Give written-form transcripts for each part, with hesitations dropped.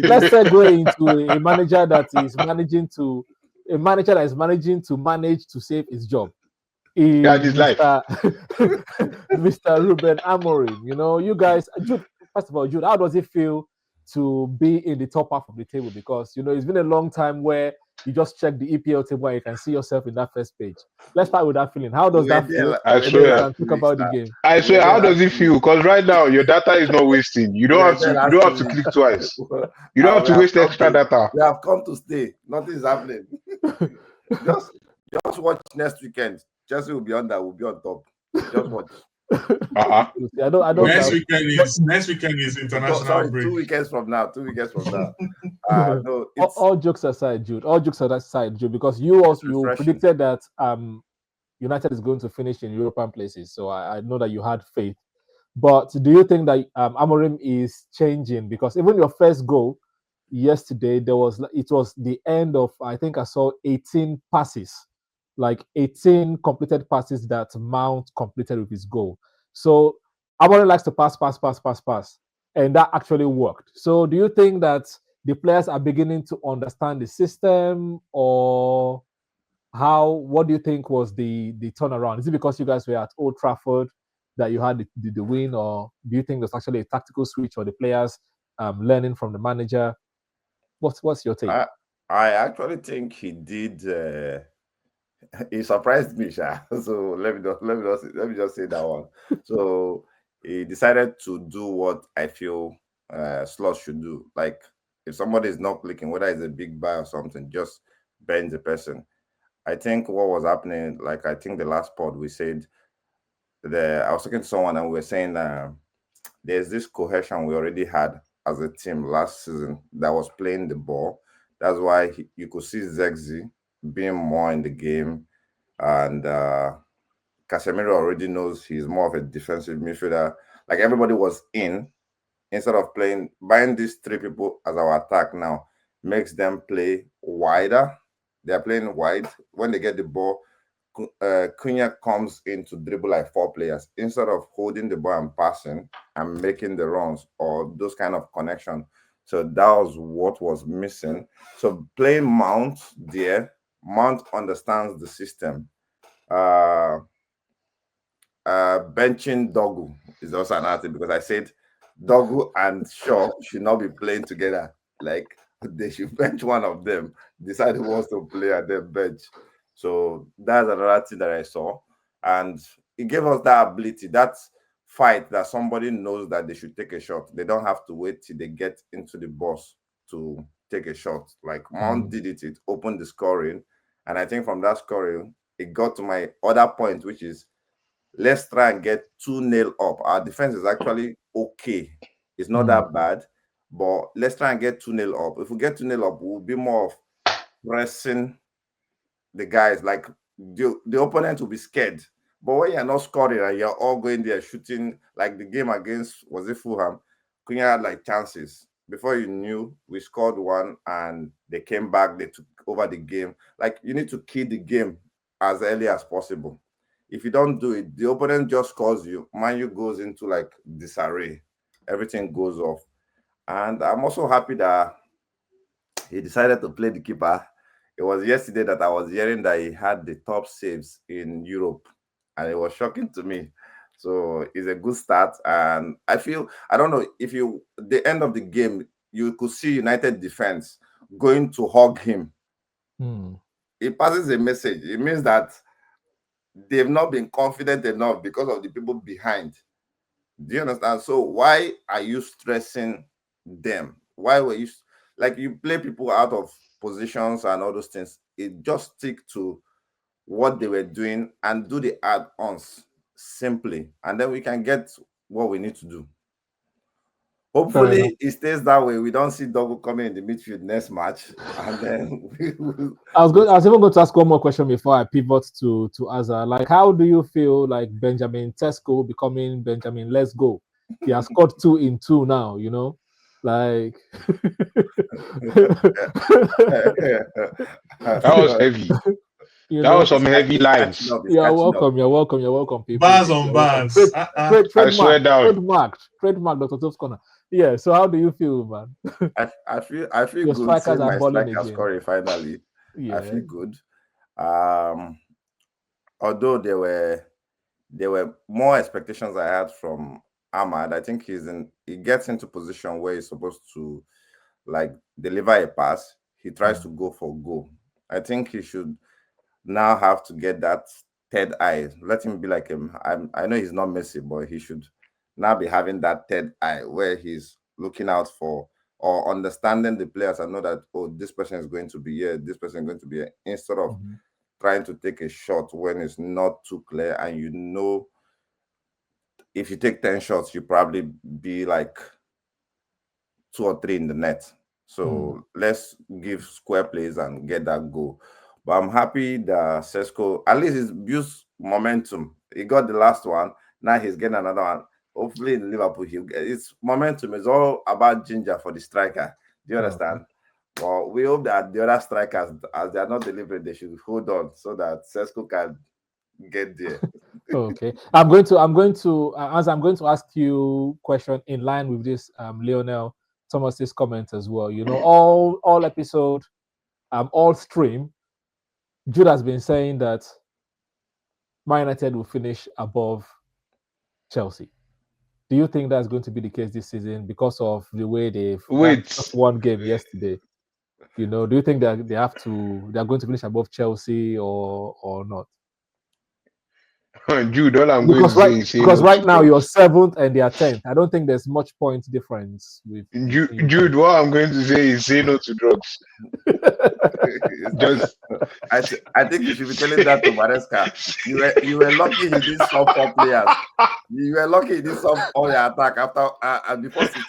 let's segue into a manager that is managing to manage to save his job. Yeah, this life. Mr. Rúben Amorim. You know, you guys, Jude, first of all, Jude, how does it feel to be in the top half of the table? Because, you know, it's been a long time where you just check the EPL table and you can see yourself in that first page. Let's start with that feeling. How does that feel? I Then we swear. can talk about the game. I swear, how does it feel? Because right now your data is not wasting. You don't have to click twice. You don't have to waste extra data. We have come to stay. Nothing is happening. just watch next weekend. Chelsea will be on that. We'll be on top. Just watch. I don't. Next weekend is international break. 2 weekends from now. No, all jokes aside, Jude. All jokes aside, Jude, because you predicted that United is going to finish in European places. So I know that you had faith. But do you think that Amorim is changing? Because even your first goal yesterday, it was the end of, I think I saw 18 passes, like 18 completed passes that Mount completed with his goal. So Amorim likes to pass, and that actually worked. So do you think that the players are beginning to understand the system, or what do you think was the turnaround? Is it because you guys were at Old Trafford that you had the win, or do you think there's actually a tactical switch, or the players learning from the manager? What's your take? I actually think he did. He surprised me, Sha. So let me just say that one. So he decided to do what I feel slots should do. Like if somebody is not clicking, whether it's a big buy or something, just bend the person. I think what was happening, like I think the last pod we said, I was talking to someone and we were saying there's this cohesion we already had as a team last season that was playing the ball. That's why you could see Zexi being more in the game, and Casemiro already knows he's more of a defensive midfielder. Like everybody was instead of buying these three people as our attack now makes them play wider. They're playing wide. When they get the ball, Cunha comes in to dribble like four players instead of holding the ball and passing and making the runs or those kind of connection. So that was what was missing. So playing Mount there, Mount understands the system. Benching Dogu is also another thing, because I said Dogu and Shaw should not be playing together. Like they should bench one of them, decide who wants to play and then bench. So that's another thing that I saw. And it gave us that ability, that fight that somebody knows that they should take a shot. They don't have to wait till they get into the box to take a shot. Like Mount did it opened the scoring. And I think from that scoring, it got to my other point, which is let's try and get 2-0 up. Our defense is actually okay. It's not that bad, but let's try and get 2-0 up. If we get 2-0 up, we'll be more of pressing the guys. Like the opponent will be scared. But when you're not scoring and you're all going there shooting, like the game against, was it Fulham? Cunha had like chances. Before you knew, we scored one and they came back, they took over the game. Like you need to kill the game as early as possible. If you don't do it, the opponent just scores you. Man U goes into like disarray. Everything goes off. And I'm also happy that he decided to play the keeper. It was yesterday that I was hearing that he had the top saves in Europe. And it was shocking to me. So it's a good start. And I don't know, the end of the game, you could see United defense going to hug him. It passes a message. It means that they've not been confident enough because of the people behind. Do you understand? So why are you stressing them? Why were you, like you play people out of positions and all those things? It just stick to what they were doing and do the add-ons simply, and then we can get what we need to do. Hopefully it stays that way. We don't see Dogu coming in the midfield next match, and then I was even going to ask one more question before I pivot to Azar. Like, how do you feel like Benjamin Tesco becoming Benjamin Let's Go? He has scored 2 in 2 now, you know? Like that was heavy. That was some heavy lines. You're welcome, people. Bars on bars. I swear down. Trademark, Dr. Toph's Corner. Yeah. So how do you feel, man? I feel Your good strikers seeing are my balling striker again. scoring finally. I Yeah. feel good. Although there were more expectations I had from Ahmad. I think he gets into position where he's supposed to like deliver a pass. He tries to go for goal. I think he should now have to get that third eye. Let him be like him. I know he's not Messi, but he should now be having that third eye where he's looking out for or understanding the players and know that, oh, this person is going to be here, this person is going to be here, instead of trying to take a shot when it's not too clear and you know if you take 10 shots, you probably be like 2 or 3 in the net. So let's give square plays and get that goal. But I'm happy that Sesko, at least he's used momentum. He got the last one. Now he's getting another one. Hopefully in Liverpool, it's momentum. It's all about ginger for the striker. Do you understand? Well, we hope that the other strikers, as they are not delivering, they should hold on so that Sesko can get there. Okay. I'm going to as I'm going to ask you question in line with this Lionel Thomas's comment as well. You know, all episode, all stream, Jude has been saying that Man United will finish above Chelsea. Do you think that's going to be the case this season because of the way they've just one game yesterday? You know, do you think that they're going to finish above Chelsea or not? Jude, all I'm going to say is because right now you're 7th and they are 10th. I don't think there's much point difference with Jude. What I'm going to say is say no to drugs. Just I think you should be telling that to Maresca. You were lucky you didn't stop 4 players. You were lucky you didn't stop all your attack after and before 60.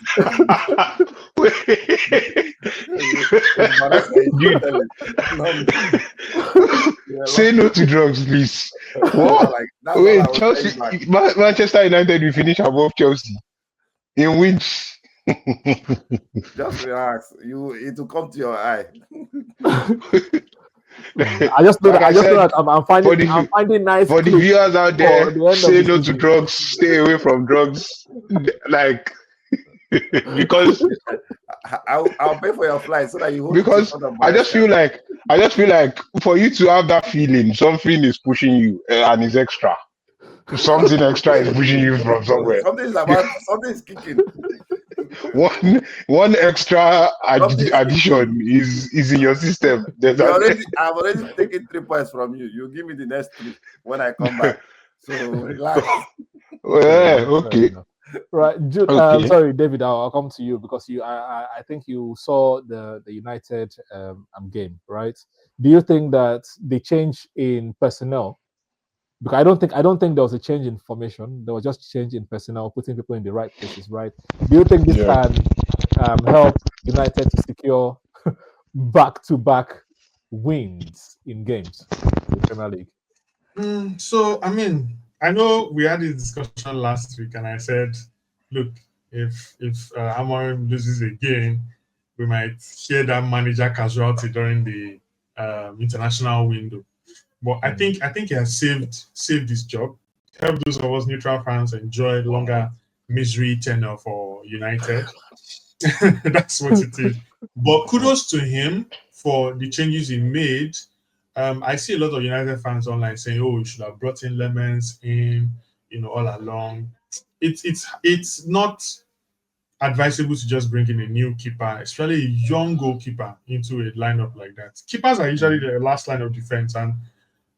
Say no to drugs, please. What? Wait, Chelsea, Manchester United will finish above Chelsea. In which? Just relax. It will come to your eye. I just know that I'm finding nice for the viewers out there. Say no to drugs. Stay away from drugs. Like because I'll pay for your flight so that you. Because I just feel like for you to have that feeling, something is pushing you and it's extra. Something extra is pushing you from somewhere. Something is kicking. One extra addition is in your system. I've already taken 3 points from you. You give me the next 3 when I come back. So relax. Okay. Right, Jude. Okay. Sorry, David. I'll come to you because I think you saw the United game, right? Do you think that the change in personnel? Because I don't think there was a change in formation. There was just change in personnel, putting people in the right places, right? Do you think this can help United to secure back-to-back wins in games in the Premier League? So, I mean, I know we had this discussion last week, and I said, look, if Amorim loses again, we might hear that manager casualty during the international window. But I think he has saved his job, helped those of us neutral fans enjoy longer misery tenure for United. That's what it is. But kudos to him for the changes he made. I see a lot of United fans online saying, "Oh, you should have brought in Lemons in, all along." It's not advisable to just bring in a new keeper, especially a young goalkeeper, into a lineup like that. Keepers are usually the last line of defense, and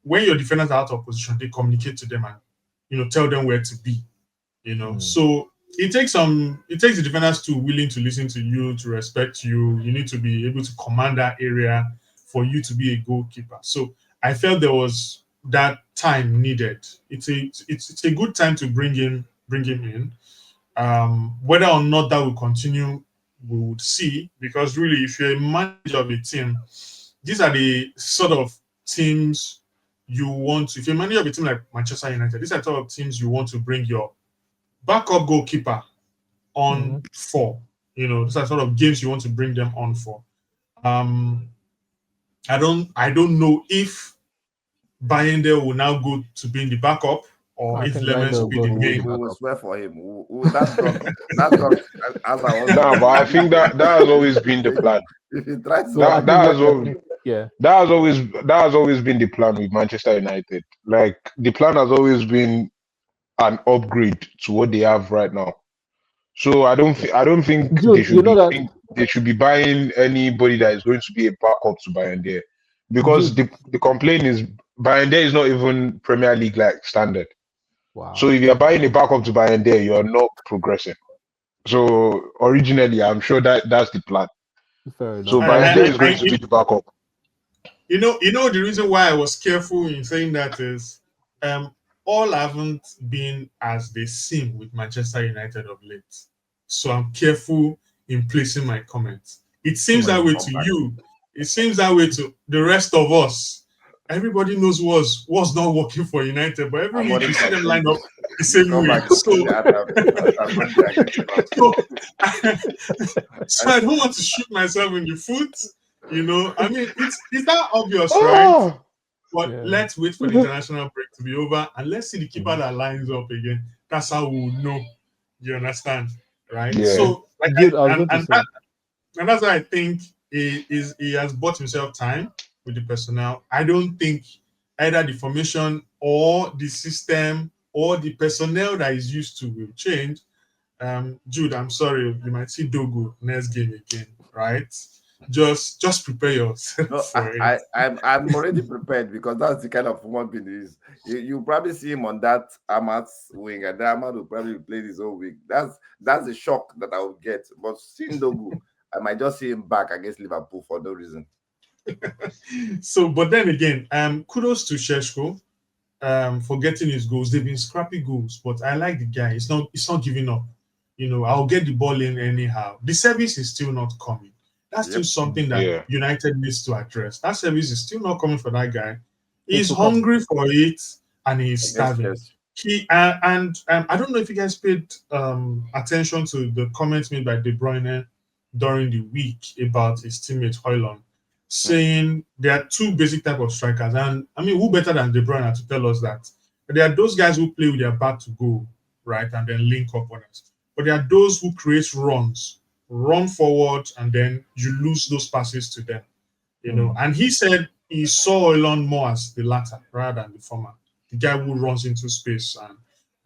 when your defenders are out of position, they communicate to them and tell them where to be. So it takes the defenders too willing to listen to you, to respect you. You need to be able to command that area for you to be a goalkeeper. So I felt there was that time needed. It's a good time to bring him in. Whether or not that will continue, we would see. Because really, if you're a manager of a team, these are the sort of teams you want to, if you're a manager of a team like Manchester United, these are the sort of teams you want to bring your backup goalkeeper on for. These are sort of games you want to bring them on for. I don't know if Bayende will now go to being the backup or I if think Lemons Grindr will be will the go We main. will swear for him. That dog, as I was. No, but I think that has always been the plan. If he tries to, So I That think has always yeah. that has always been the plan with Manchester United. Like the plan has always been an upgrade to what they have right now. So I don't think Jude, you know that they should be buying anybody that is going to be a backup to Bayern, because Jude. the complaint is Bayern is not even Premier League like standard. Wow. So if you're buying a backup to Bayern, you're not progressing. So originally, I'm sure that's the plan. Fair enough. So Bayern is going to be the backup. You know the reason why I was careful in saying that is, all haven't been as they seem with Manchester United of late. So I'm careful in placing my comments. It seems that way to you. It seems that way to the rest of us. Everybody knows what's not working for United, but every week you see them line up the same way. So I don't want to shoot myself in the foot. You know, I mean, it's that obvious, right? But let's wait for the international break to be over and let's see the keeper that lines up again. That's how we'll know. You understand, right? Yeah. So, like, Dude, and that's why I think he has bought himself time with the personnel. I don't think either the formation or the system or the personnel that is used to will change. Jude, I'm sorry, you might see Dogo next game again, right? Just prepare yourself for it. I'm already prepared because that's the kind of human being he is. You probably see him on that Ahmad's wing, and Ahmad will probably play his own wing. That's the shock that I will get. But seeing Dogu, I might just see him back against Liverpool for no reason. So, but then again, kudos to Šeško for getting his goals. They've been scrappy goals, but I like the guy. It's not giving up. You know, I'll get the ball in anyhow. The service is still not coming. That's still something that United needs to address. That service is still not coming for that guy. He's hungry for it and he's starving. Yes. I don't know if you guys paid attention to the comments made by De Bruyne during the week about his teammate Højlund, saying there are two basic type of strikers. And I mean, who better than De Bruyne to tell us that? There are those guys who play with their back to goal, right, and then link up on it. But there are those who create runs, run forward, and then you lose those passes to them. You know, and he said he saw Højlund more as the latter rather than the former, the guy who runs into space.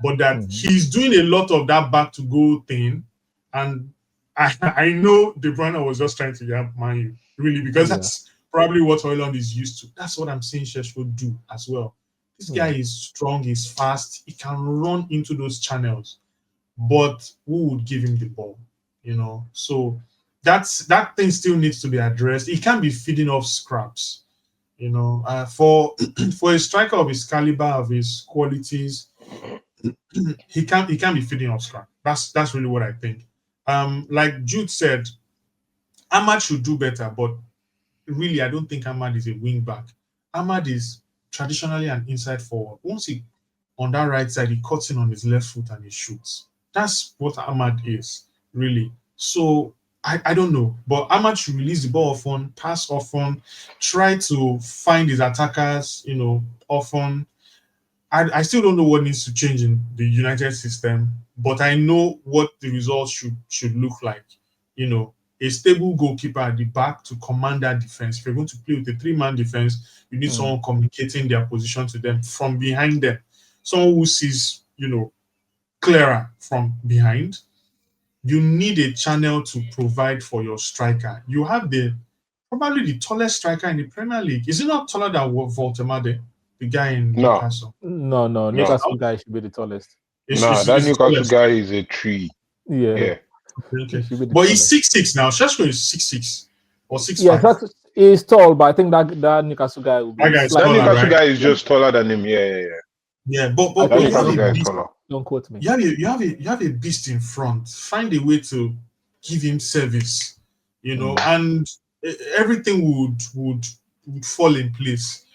But that he's doing a lot of that back to goal thing. And I know De Bruyne was just trying to yap Man U, really, because that's probably what Højlund is used to. That's what I'm seeing Šeško do as well. This guy is strong, he's fast, he can run into those channels. But who would give him the ball? You know, so that thing still needs to be addressed. He can't be feeding off scraps. You know, for a striker of his caliber, of his qualities, he can't be feeding off scrap. That's really what I think. Like Jude said, Ahmad should do better, but really, I don't think Ahmad is a wing back. Ahmad is traditionally an inside forward. Once he on that right side, he cuts in on his left foot and he shoots. That's what Ahmad is, really. So I don't know, but Ahmad should release the ball often, pass often, try to find his attackers, you know, often. I still don't know what needs to change in the United system, but I know what the results should look like. You know, a stable goalkeeper at the back to command that defense. If you're going to play with a 3-man defense, you need someone communicating their position to them from behind them. Someone who sees, you know, clearer from behind. You need a channel to provide for your striker. You have probably the tallest striker in the Premier League. Is he not taller than Voltemade, the guy in Newcastle? No. Newcastle guy should be the tallest. That Newcastle guy is a tree. Yeah. Okay. But he's 6'6" now. Šeško is 6'6" or 6'5". Yeah, he's tall, but I think that Newcastle guy will be. That Newcastle guy is just taller than him. Yeah, but that Newcastle guy is taller. Don't quote me. You have a beast in front. Find a way to give him service, you know, and everything would fall in place.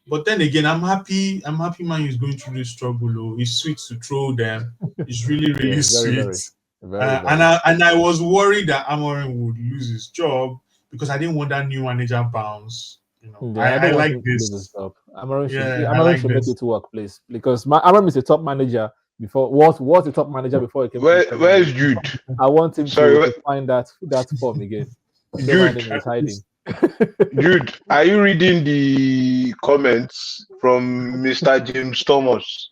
But then again, I'm happy Man is going through this struggle. Oh, it's sweet to throw them. It's really, really sweet. Very. And I was worried that Amorim would lose his job because I didn't want that new manager bounce. You know, I like this. Amorim should make it work, please, because Amorim is a top manager before. Was a top manager before he came. Where's Jude? I want him to find that form again. Jude is hiding. Jude, are you reading the comments from Mr. James Thomas?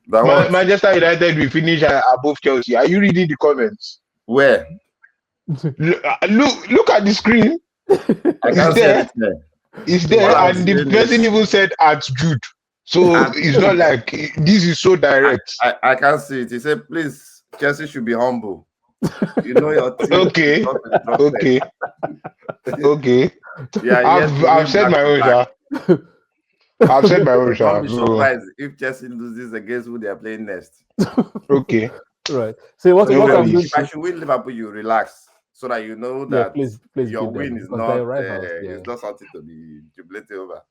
Manchester United will finish above Chelsea. Are you reading the comments? Where? Look at the screen. I can't see anything. It's there, and the person even said at Jude. So it's not like this is so direct. I can't see it. He said, please, Chelsea should be humble. You know your team. Okay. Yeah, I've said my own, I've said my own, I'll be surprised if Chelsea loses against who they are playing next. Okay. Right. So if I should win Liverpool, you relax so that you know that please your win is not it's not something to be jubilated over.